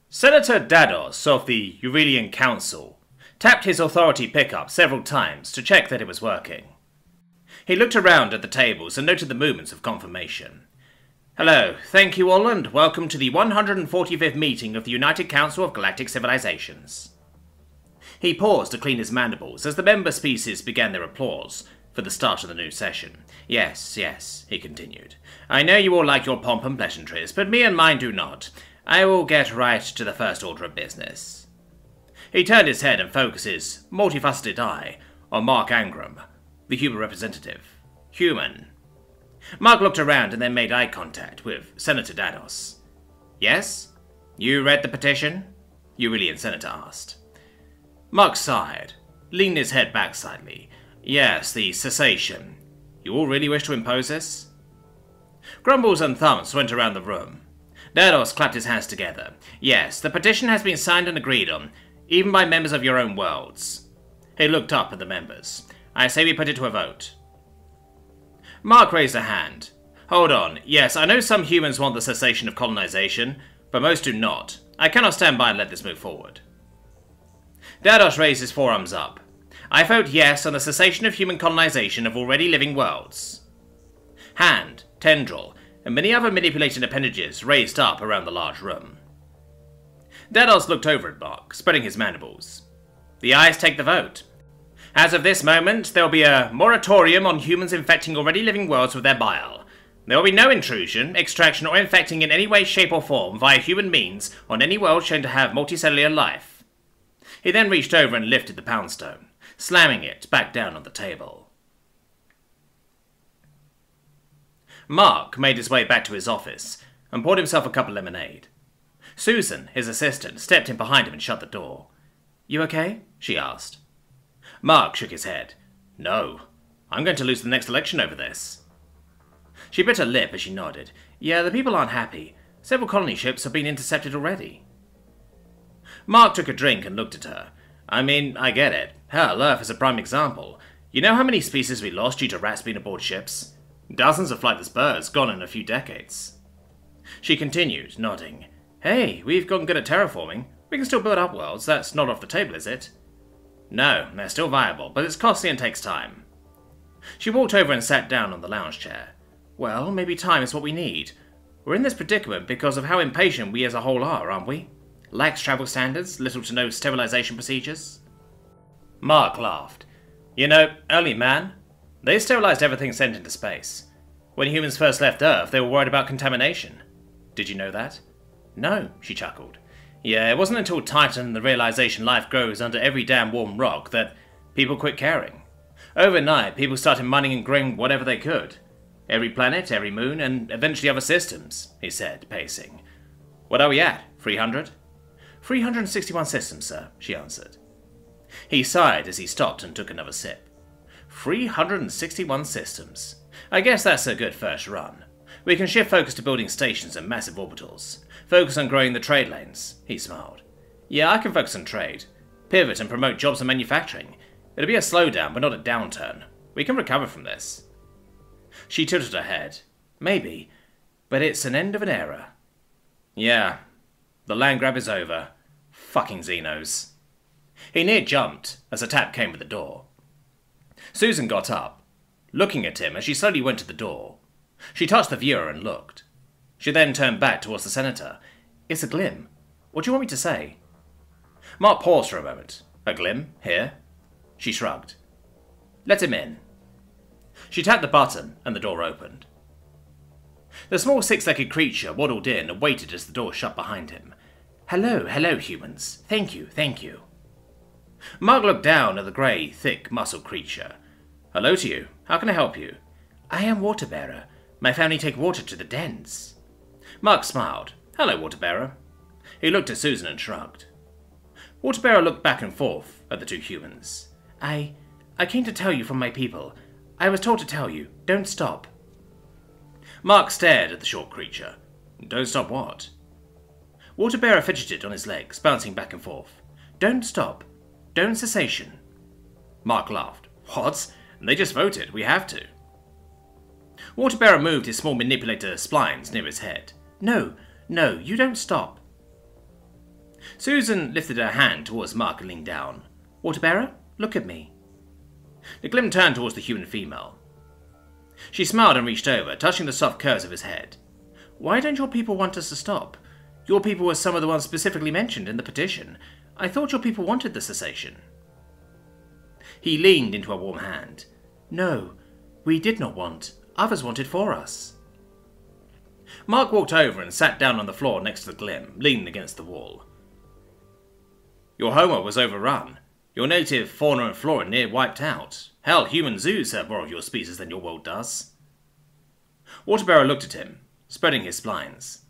Senator Dados of the Eurelian Council tapped his authority pickup several times to check that it was working. He looked around at the tables and noted the movements of confirmation. Hello, thank you all, and welcome to the 145th meeting of the United Council of Galactic Civilizations. He paused to clean his mandibles as the member species began their applause for the start of the new session. Yes, he continued. I know you all like your pomp and pleasantries, but me and mine do not. I will get right to the first order of business. He turned his head and focused his multifaceted eye on Mark Angram, the human representative. Human. Mark looked around and then made eye contact with Senator Dados. Yes? You read the petition? Eurelian Senator asked. Mark sighed, leaned his head back slightly. Yes, the cessation. You all really wish to impose this? Grumbles and thumps went around the room. Dados clapped his hands together. Yes, the petition has been signed and agreed on, even by members of your own worlds. He looked up at the members. I say we put it to a vote. Mark raised a hand. Hold on. Yes, I know some humans want the cessation of colonization, but most do not. I cannot stand by and let this move forward. Dados raised his forearms up. I vote yes on the cessation of human colonization of already living worlds. Hand, tendril, and many other manipulated appendages raised up around the large room. Dados looked over at Mark, spreading his mandibles. The ayes take the vote. As of this moment, there will be a moratorium on humans infecting already living worlds with their bile. There will be no intrusion, extraction, or infecting in any way, shape, or form via human means on any world shown to have multicellular life. He then reached over and lifted the poundstone, slamming it back down on the table. Mark made his way back to his office and poured himself a cup of lemonade. Susan, his assistant, stepped in behind him and shut the door. You okay? She asked. Mark shook his head. No, I'm going to lose the next election over this. She bit her lip as she nodded. Yeah, the people aren't happy. Several colony ships have been intercepted already. Mark took a drink and looked at her. I mean, I get it. Hell, Earth is a prime example. You know how many species we lost due to rats being aboard ships? Dozens of flightless birds gone in a few decades. She continued, nodding. Hey, we've gotten good at terraforming. We can still build up worlds. That's not off the table, is it? No, they're still viable, but it's costly and takes time. She walked over and sat down on the lounge chair. Well, maybe time is what we need. We're in this predicament because of how impatient we as a whole are, aren't we? Lax travel standards, little to no sterilization procedures. Mark laughed. You know, early man, they sterilized everything sent into space. When humans first left Earth, they were worried about contamination. Did you know that? No, she chuckled. Yeah, it wasn't until Titan and the realization life grows under every damn warm rock that people quit caring. Overnight, people started mining and growing whatever they could. Every planet, every moon, and eventually other systems, he said, pacing. What are we at? 300? 361 systems, sir, she answered. He sighed as he stopped and took another sip. 361 systems. I guess that's a good first run. We can shift focus to building stations and massive orbitals. Focus on growing the trade lanes, he smiled. Yeah, I can focus on trade. Pivot and promote jobs and manufacturing. It'll be a slowdown, but not a downturn. We can recover from this. She tilted her head. Maybe, but it's an end of an era. Yeah, the land grab is over. Fucking Xenos. He near jumped as a tap came at the door. Susan got up, looking at him as she slowly went to the door. She touched the viewer and looked. She then turned back towards the senator. It's a glim. What do you want me to say? Mark paused for a moment. A glim? Here? She shrugged. Let him in. She tapped the button and the door opened. The small six-legged creature waddled in and waited as the door shut behind him. Hello, humans. Thank you. Mark looked down at the grey, thick, muscled creature. Hello to you. How can I help you? I am Waterbearer. My family take water to the dens. Mark smiled. Hello, Waterbearer. He looked at Susan and shrugged. Waterbearer looked back and forth at the two humans. I came to tell you from my people. I was told to tell you. Don't stop. Mark stared at the short creature. Don't stop what? Waterbearer fidgeted on his legs, bouncing back and forth. Don't stop. Don't cessation. Mark laughed. What? They just voted. We have to. Waterbearer moved his small manipulator splines near his head. No, you don't stop. Susan lifted her hand towards Mark and leaned down. Waterbearer, look at me. The Glim turned towards the human female. She smiled and reached over, touching the soft curves of his head. Why don't your people want us to stop? Your people were some of the ones specifically mentioned in the petition. I thought your people wanted the cessation. He leaned into a warm hand. No, we did not want. Others wanted for us. Mark walked over and sat down on the floor next to the Glim, leaning against the wall. Your homeworld was overrun. Your native fauna and flora near wiped out. Hell, human zoos have more of your species than your world does. Waterbearer looked at him, spreading his spines.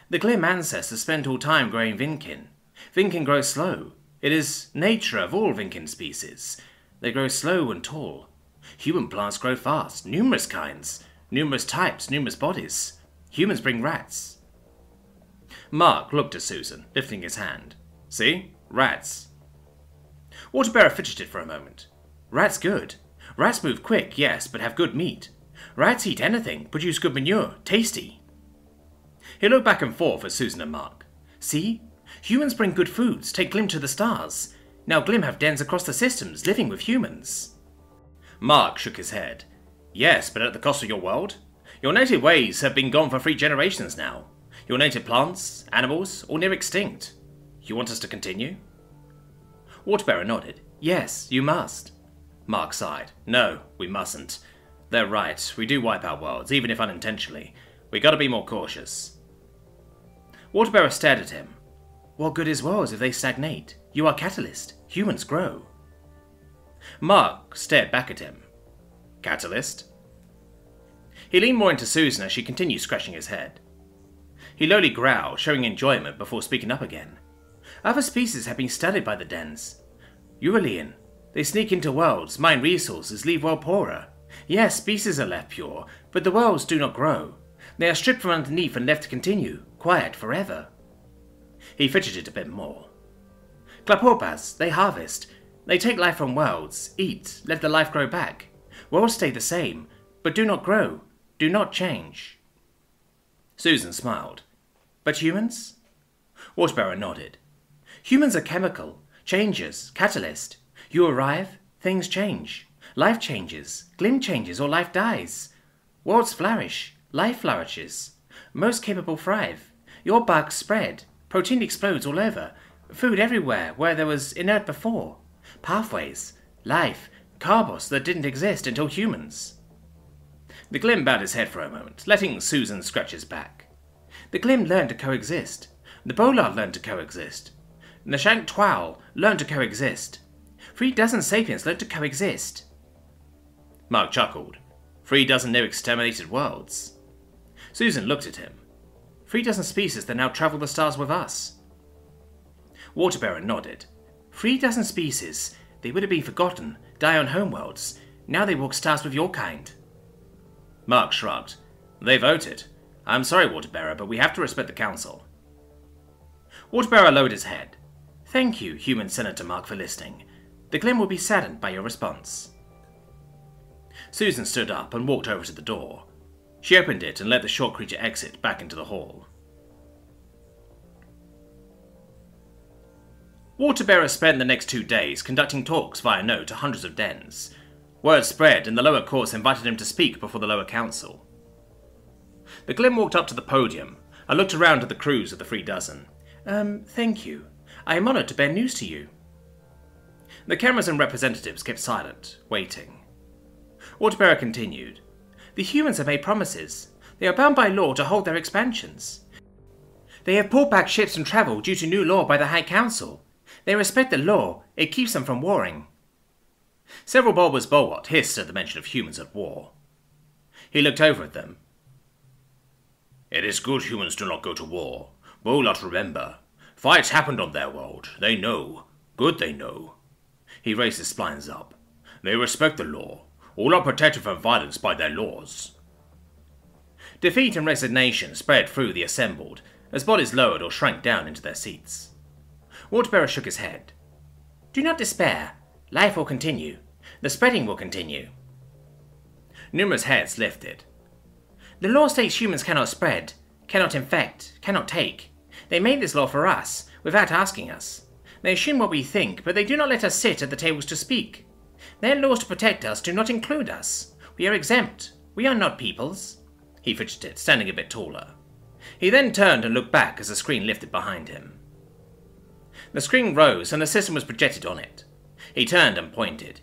The Glim ancestors spent all time growing Vinkin. Vinkin grows slow. It is nature of all Vinkin species. They grow slow and tall. Human plants grow fast, numerous kinds, numerous types, numerous bodies. Humans bring rats. Mark looked at Susan, lifting his hand. See? Rats. Waterbearer fidgeted for a moment. Rats good. Rats move quick, yes, but have good meat. Rats eat anything, produce good manure, tasty. He looked back and forth at Susan and Mark. See? Humans bring good foods, take Glim to the stars. Now Glim have dens across the systems, living with humans. Mark shook his head. Yes, but at the cost of your world? Your native ways have been gone for 3 generations now. Your native plants, animals, all near extinct. You want us to continue? Waterbearer nodded. Yes, you must. Mark sighed. No, we mustn't. They're right, we do wipe our worlds, even if unintentionally. We gotta be more cautious. Waterbearer stared at him. What good is worlds if they stagnate? You are catalyst. Humans grow. Mark stared back at him. Catalyst? He leaned more into Susan as she continued scratching his head. He lowly growled, showing enjoyment before speaking up again. Other species have been studied by the dens. Euralian. They sneak into worlds, mine resources, leave world poorer. Yes, species are left pure, but the worlds do not grow. They are stripped from underneath and left to continue, quiet forever. He fidgeted a bit more. Klaporpas, they harvest. They take life from worlds, eat, let the life grow back. Worlds stay the same, but do not grow, do not change. Susan smiled. But humans? Waterbearer nodded. Humans are chemical, changes, catalyst. You arrive, things change. Life changes, Glim changes, or life dies. Worlds flourish, life flourishes. Most capable thrive. Your bugs spread. Protein explodes all over. Food everywhere where there was inert before. Pathways, life, carbos that didn't exist until humans. The Glim bowed his head for a moment, letting Susan scratch his back. The Glim learned to coexist. The Bolard learned to coexist. The Shank Twal learned to coexist. 3 dozen sapiens learned to coexist. Mark chuckled. 3 dozen near exterminated worlds. Susan looked at him. 3 dozen species that now travel the stars with us. Waterbearer nodded. 3 dozen species. They would have been forgotten, die on homeworlds. Now they walk stars with your kind. Mark shrugged. They voted. I'm sorry, Waterbearer, but we have to respect the council. Waterbearer lowered his head. Thank you, human Senator Mark, for listening. The Glim will be saddened by your response. Susan stood up and walked over to the door. She opened it and let the short creature exit back into the hall. Waterbearer spent the next 2 days conducting talks via note to hundreds of dens. Word spread and the lower courts invited him to speak before the lower council. The Glim walked up to the podium and looked around at the crews of the 3 dozen. Thank you. I am honoured to bear news to you. The cameras and representatives kept silent, waiting. Waterbearer continued. The humans have made promises. They are bound by law to hold their expansions. They have pulled back ships and travel due to new law by the High Council. They respect the law. It keeps them from warring. Several bulbous Bolwat hissed at the mention of humans at war. He looked over at them. It is good humans do not go to war. Bolwat remember. Fights happened on their world. They know. Good they know. He raised his spines up. They respect the law. All are protected from violence by their laws. Defeat and resignation spread through the assembled as bodies lowered or shrank down into their seats. Waterbearer shook his head. Do not despair. Life will continue. The spreading will continue. Numerous heads lifted. The law states humans cannot spread, cannot infect, cannot take. They made this law for us, without asking us. They assume what we think, but they do not let us sit at the tables to speak. Their laws to protect us do not include us. We are exempt. We are not peoples." He fidgeted, standing a bit taller. He then turned and looked back as the screen lifted behind him. The screen rose and the system was projected on it. He turned and pointed.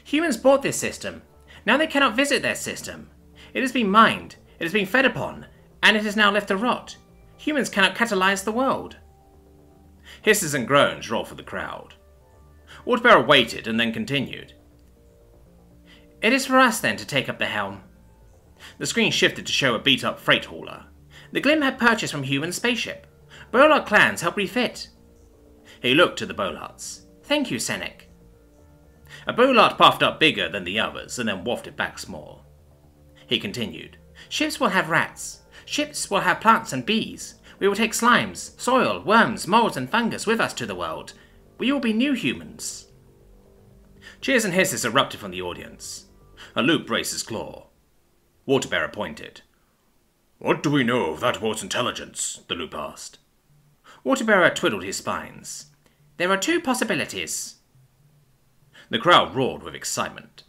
"Humans bought this system. Now they cannot visit their system. It has been mined, it has been fed upon, and it is now left to rot. Humans cannot catalyze the world." Hisses and groans rolled through the crowd. Waterbearer waited and then continued. "It is for us then to take up the helm." The screen shifted to show a beat-up freight hauler. The Glim had purchased from human spaceship. Bolart clans help refit. He looked to the Bolarts. "Thank you, Senec." A Bolart puffed up bigger than the others and then wafted back small. He continued. "Ships will have rats. Ships will have plants and bees. We will take slimes, soil, worms, molds and fungus with us to the world. We will be new humans." Cheers and hisses erupted from the audience. A loop raised his claw. Waterbearer pointed. "What do we know of that boat's intelligence?" the loop asked. Waterbearer twiddled his spines. "There are two possibilities." The crowd roared with excitement.